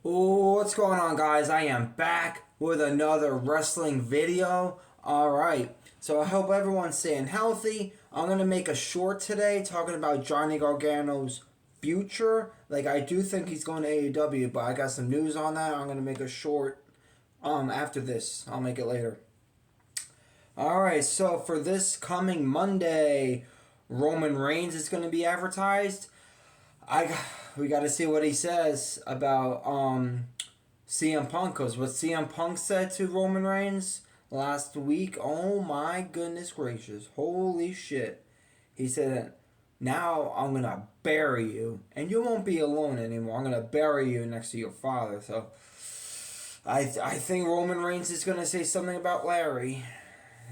What's going on, guys? I am back with another wrestling video. Alright, so I hope everyone's staying healthy. I'm going to make a short today talking about Johnny Gargano's future. I do think he's going to AEW, but I got some news on that. I'm going to make a short after this. I'll make it later. Alright, so for this coming Monday, Roman Reigns is going to be advertised. We got to see what he says about CM Punk, because what CM Punk said to Roman Reigns last week, oh my goodness gracious, holy shit. He said, now I'm going to bury you, and you won't be alone anymore. I'm going to bury you next to your father. So I think Roman Reigns is going to say something about Larry,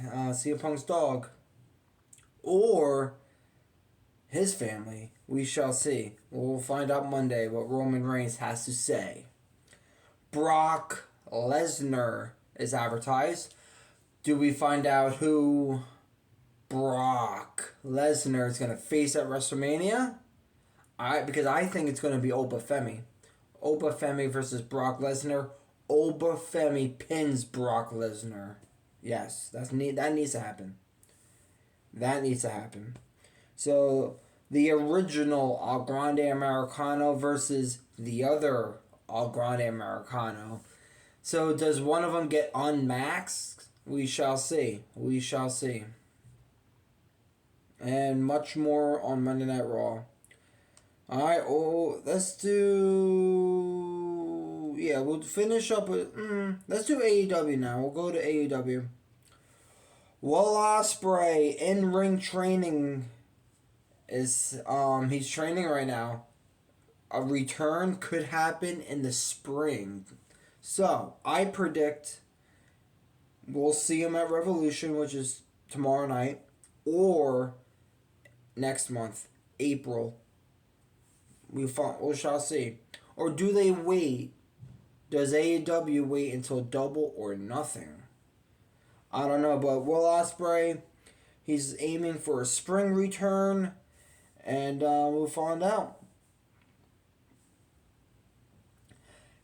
CM Punk's dog, or his family. We shall see. We'll find out Monday what Roman Reigns has to say. Brock Lesnar is advertised. Do we find out who Brock Lesnar is going to face at WrestleMania? Because I think it's going to be Oba Femi. Oba Femi versus Brock Lesnar. Oba Femi pins Brock Lesnar. Yes, that needs to happen. That needs to happen. So the original Al Grande Americano versus the other Al Grande Americano. So does one of them get unmasked? We shall see. We shall see. And much more on Monday Night Raw. Alright, let's do... Yeah, we'll finish up with... let's do AEW now. We'll go to AEW. Will Ospreay in-ring training is he's training right now. A return could happen in the spring. So I predict we'll see him at Revolution, which is tomorrow night, or next month, April. We shall see. Or do they wait? Does AEW wait until Double or Nothing? I don't know, but Will Ospreay, he's aiming for a spring return. And we'll find out.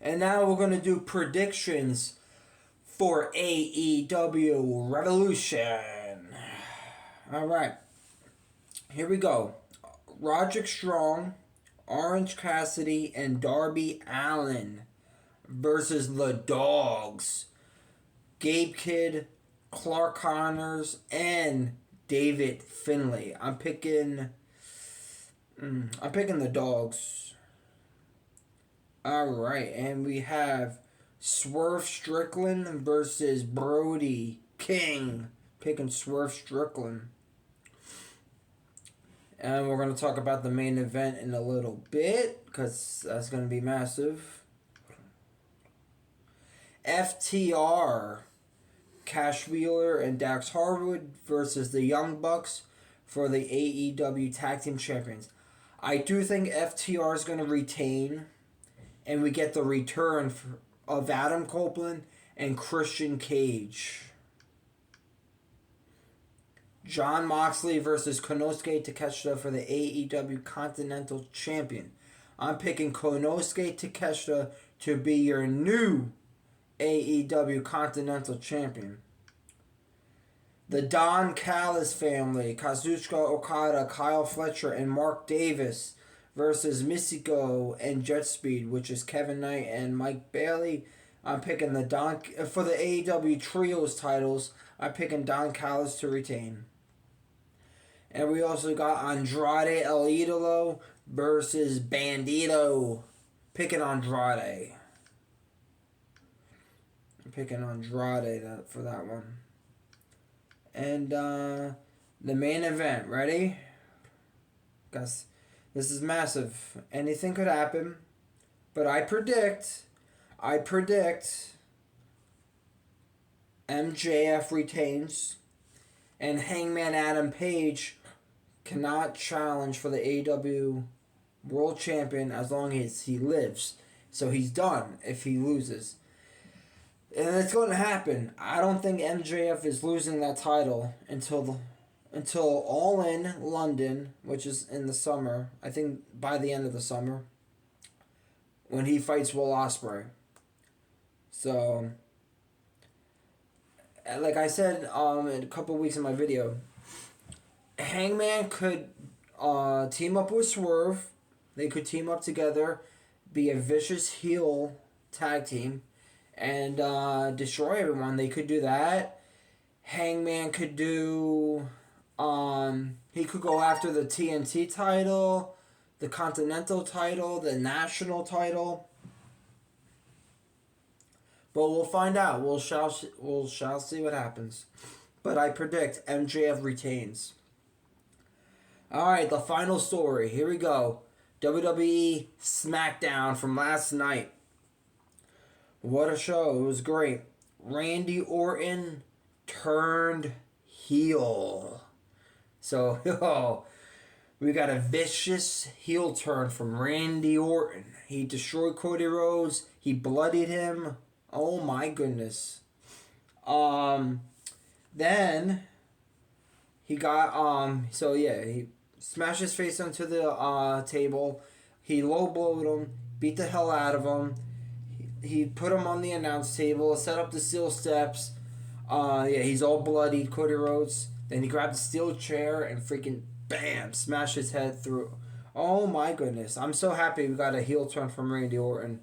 And now we're going to do predictions for AEW Revolution. Alright. Here we go. Roderick Strong, Orange Cassidy, and Darby Allin versus the Dogs. Gabe Kidd, Clark Connors, and David Finlay. I'm picking the Dogs. Alright, and we have Swerve Strickland versus Brody King. Picking Swerve Strickland. And we're going to talk about the main event in a little bit, because that's going to be massive. FTR, Cash Wheeler and Dax Harwood versus the Young Bucks for the AEW Tag Team Champions. I do think FTR is going to retain, and we get the return of Adam Copeland and Christian Cage. Jon Moxley versus Konosuke Takeshita for the AEW Continental Champion. I'm picking Konosuke Takeshita to be your new AEW Continental Champion. The Don Callis family, Kazuchika Okada, Kyle Fletcher, and Mark Davis versus Mystico and Jet Speed, which is Kevin Knight and Mike Bailey. I'm picking for the AEW Trios titles, I'm picking Don Callis to retain. And we also got Andrade El Idolo versus Bandito. Picking Andrade. I'm picking Andrade for that one. And the main event, ready? Guys, this is massive. Anything could happen. But I predict MJF retains, and Hangman Adam Page cannot challenge for the AEW World Champion as long as he lives. So he's done if he loses. And it's going to happen. I don't think MJF is losing that title until All In London, which is in the summer. I think by the end of the summer. when he fights Will Ospreay. So, like I said in a couple weeks in my video, Hangman could team up with Swerve. They could team up together, be a vicious heel tag team, and destroy everyone. They could do that. Hangman could do. He could go after the TNT title, the Continental title, the National title. But we'll find out. We'll shall see what happens. But I predict MJF retains. Alright, the final story. Here we go. WWE SmackDown from last night. What a show. It was great. Randy Orton turned heel. So, we got a vicious heel turn from Randy Orton. He destroyed Cody Rhodes. He bloodied him. Oh my goodness. Then he got he smashed his face onto the table. He low blowed him, beat the hell out of him. He put him on the announce table, set up the steel steps. He's all bloodied, Cody Rhodes. Then he grabbed the steel chair and freaking bam, smashed his head through. Oh my goodness. I'm so happy we got a heel turn from Randy Orton.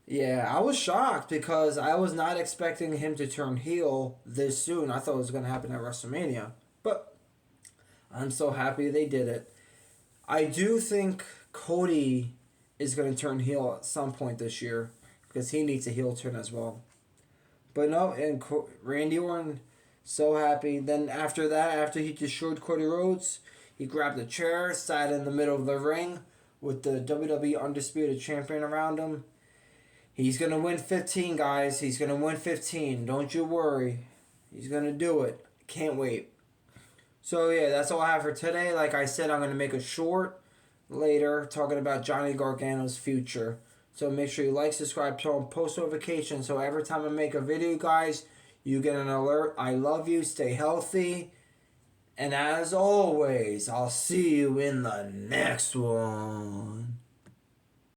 Yeah, I was shocked because I was not expecting him to turn heel this soon. I thought it was going to happen at WrestleMania. But I'm so happy they did it. I do think Cody is going to turn heel at some point this year because he needs a heel turn as well. But no, and Randy Orton, so happy. Then after that, after he destroyed Cody Rhodes, he grabbed a chair, sat in the middle of the ring with the WWE Undisputed Champion around him. He's going to win 15, guys. He's going to win 15. Don't you worry. He's going to do it. Can't wait. So, yeah, that's all I have for today. Like I said, I'm going to make a short later talking about Johnny Gargano's future. So make sure you like, subscribe, turn on post notifications so every time I make a video, guys, you get an alert. I love you. Stay healthy. And as always, I'll see you in the next one.